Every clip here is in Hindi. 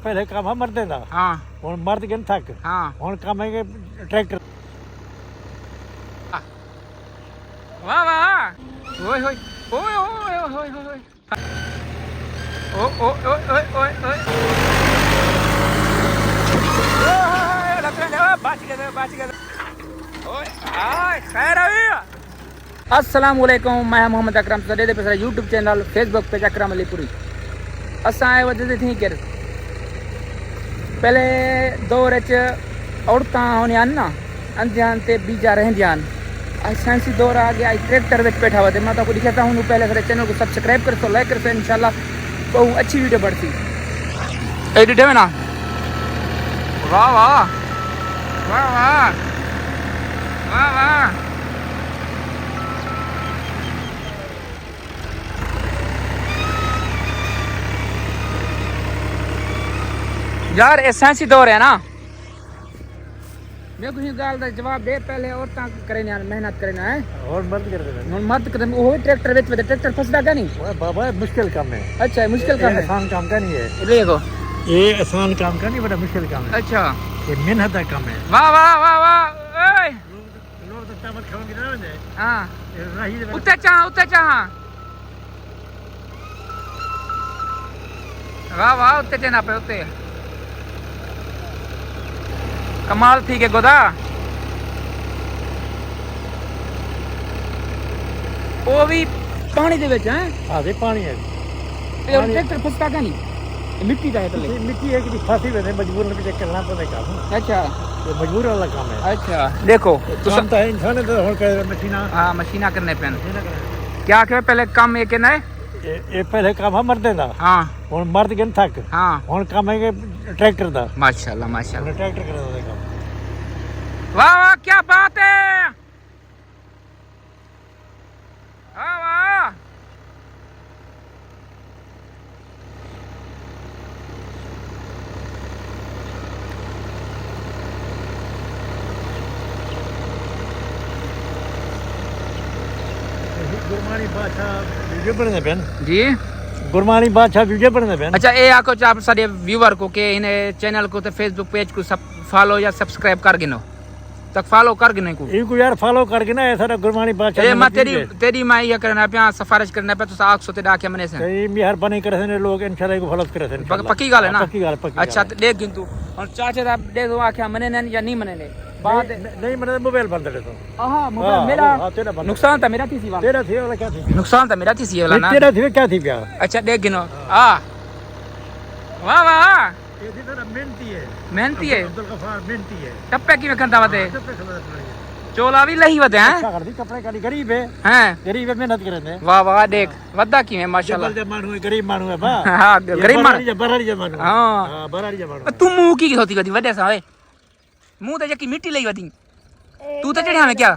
पहले काम है मर्दे दा हाँ हुण मर्द गए थक हाँ हुण काम है ट्रैक्टर वाह वाह ओए होए ओए ओए ओए ओए ओ ओ ओ ओए ओए ओए बच गए ओए हाय खैर है। अस्सलाम वालेकुम, मैं मोहम्मद अकरम सदे पे यूट्यूब चैनल फेसबुक पे अकरम अलीपुरी असा आए वजह थी कर पहले दौर च औरतां होने ना अंधियान ते बीजा रहंदियान आज साइंसी दौर आ गया ट्रैक्टर में बैठा हुआ थे मैं तो दिखाता हूँ पहले मेरे चैनल को सब्सक्राइब कर तो लाइक कर इंशाल्लाह बहुत अच्छी वीडियो बढ़ती एडिट है ना। वाह वाह वाह वाह वाह वाह यार ये साइंसी दौर है ना। मैं कुछ गाल दा जवाब दे पहले औरतां करे ना मेहनत करे ना है और मर्द कर दे हुन मत कर वो ट्रैक्टर बेच ट्रैक्टर फसदा का नहीं। ओए बाबा मुश्किल काम है। अच्छा मुश्किल काम है, आसान काम का नहीं है। देखो ये आसान काम का नहीं बड़ा मुश्किल काम है। अच्छा ये मेहनत का काम है। वाह वाह वाह वाह ओए लोग तो चावल खाओगे ना दे हां उते चाह वाह वाह उते चना पे उते कमाल थी के गोदा वो भी पानी दे विच हैं। हां दे पानी है ये ट्रैक्टर फसता का नहीं मिट्टी का है तले ये मिट्टी है कि फांसी में मजबूर होकर करना पड़े काम। अच्छा ये मजबूर वाला काम है। अच्छा देखो तो काम तो है इंसान तो हो कर मशीना हाँ मशीना करने पे क्या क्या पहले काम ये कहना है ये पहले काम है मर्दे दा हाँ हुण मर्द गए थक हाँ हुण काम है ट्रैक्टर दा माशाल्लाह माशाल्लाह ट्रैक्टर कर दे काम। वाह वाह क्या बात है वाह वाह गुरमानी बादशाह वीडियो बनने पेन जी गुरमानी बादशाह वीडियो बनने पेन। अच्छा ये आको आप सारे व्यूअर को के इन चैनल को तो फेसबुक पेज को सब फॉलो या सब्सक्राइब कर गिनो तक फॉलो कर गिने को इनको यार फॉलो करके ना ऐसा गुरमानी बादशाह ए मैं तेरी मैं ये करना पे सिफारिश करना पे तो साख सोते डाके मने से कई मेहरबानी करे ने लोग इंशाल्लाह को फॉलो करे से पक्की गाल है ना पक्की गाल पक्की। अच्छा देख गिन तू और चाचे दा देख दो आखे मने ने या नहीं मने ने बात नहीं मैंने मोबाइल बंद कर दो। हां मोबाइल मेरा नुकसान था मेरा थी सी वाला तेरा थी वाला क्या थी नुकसान था मेरा थी सी वाला ना तेरा थी क्या थी क्या। अच्छा देख गिनो आ वाह वाह ये थी तेरा मेहनती है अब्दुल गफार मेहनती है टप्पे की में कंदा बते चोला भी लही बते हैं कर दी कपड़े का गरीब है हैं मेहनत करे ने। वाह वाह देख वद्दा की है माशाल्लाह जबल जमान हुए गरीब मानू है बा हां गरीब मान बराड़ी जमान हां बराड़ी जमान तू मुंह की होती कदी वड्डे सा ओए मुंह ते जकी मिट्टी लई वदी तू तो चढ़िया में क्या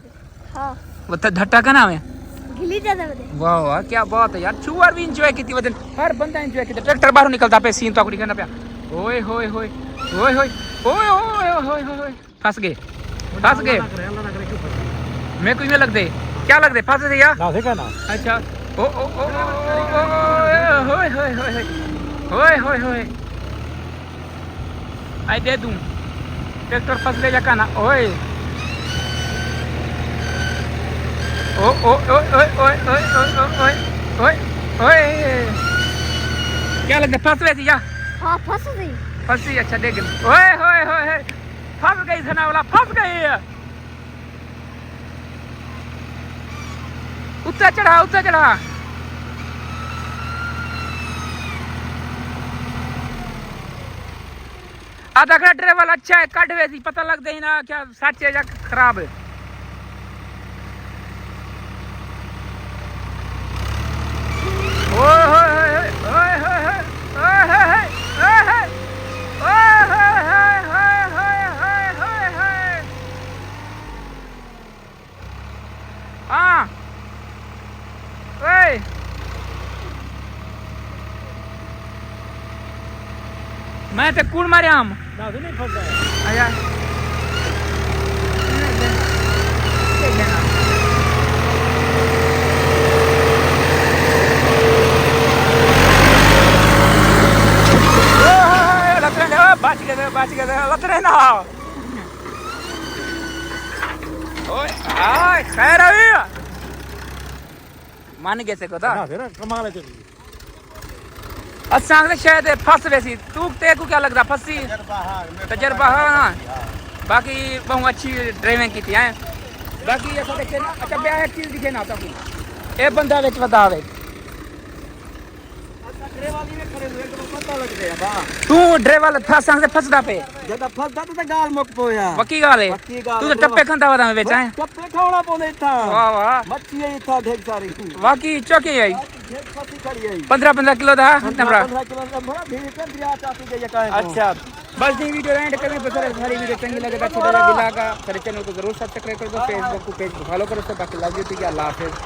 हां वो धट्टा का नाम है गिली ज्यादा बदे। वाह वाह क्या बात है यार छुआर भी एंजॉय की वदन हर बंदा एंजॉय की ट्रैक्टर बाहर निकलता पे सीन तो कुड़ी करना पे ओए होए होए ओए होए ओए ओए होए फंस गए मैं कोई में लग दे क्या लग दे फंस गए यार ना देखा ना। अच्छा ओ ओ ओ होए होए होए होए होए होए आई दे दूं ट्रैक्टर फंस ले जाका ना ओए ओ ओ ओ ओए ओए ओए ओए ओए क्या लगता फंस गई या हाँ फंस गई। फंसी अच्छा देख ओए होए होए फंस गई धना वाला फंस गई उत्ते चढ़ा आधा का ड्राइवर अच्छा है कट वैसी पता लग गई ना क्या सच है या खराब है। ओए होए होए होए होए होए होए हाँ मैं तो कूड़ मारे हम ना नहीं फंसा आया ओए हाय खैर है भैया मान गए से को था ना फिर कमाल है तेरी असां ने शायद फस वैसी तू ते को क्या लगदा फसी तजर्बा है ना बाकी बहुत अच्छी ड्राइविंग की थी है बाकी ऐसा देखे ना अच्छा ब्याह एक चीज दिखे ना तो ए बंदा विच वदावे वाली में खड़े हुए तो पता लग गया बा तू ड्राइवर फसां से फसदा पे जदा फसदा तो गाल मुक पोया वकी गाल है वकी गाल तू तो टप्पे खंदा वदा में बेच है टप्पे खावड़ा पोने था वाह वाह मच्छी है था ढेर सारी वाकी चौकी है ढेर फसी खड़ी है 15 किलो दा नमरा 15 किलो का बड़ा भीड़ कर दिया चापी गई का अच्छा बस ये वीडियो एंड करें तो सर हमारी वीडियो चंगी लगे तो छोटा सा दिला का मेरे चैनल को जरूर सब्सक्राइब कर दो फेसबुक को पेज को फॉलो करो तो बाकी लव यू तो अल्लाह हाफिज़।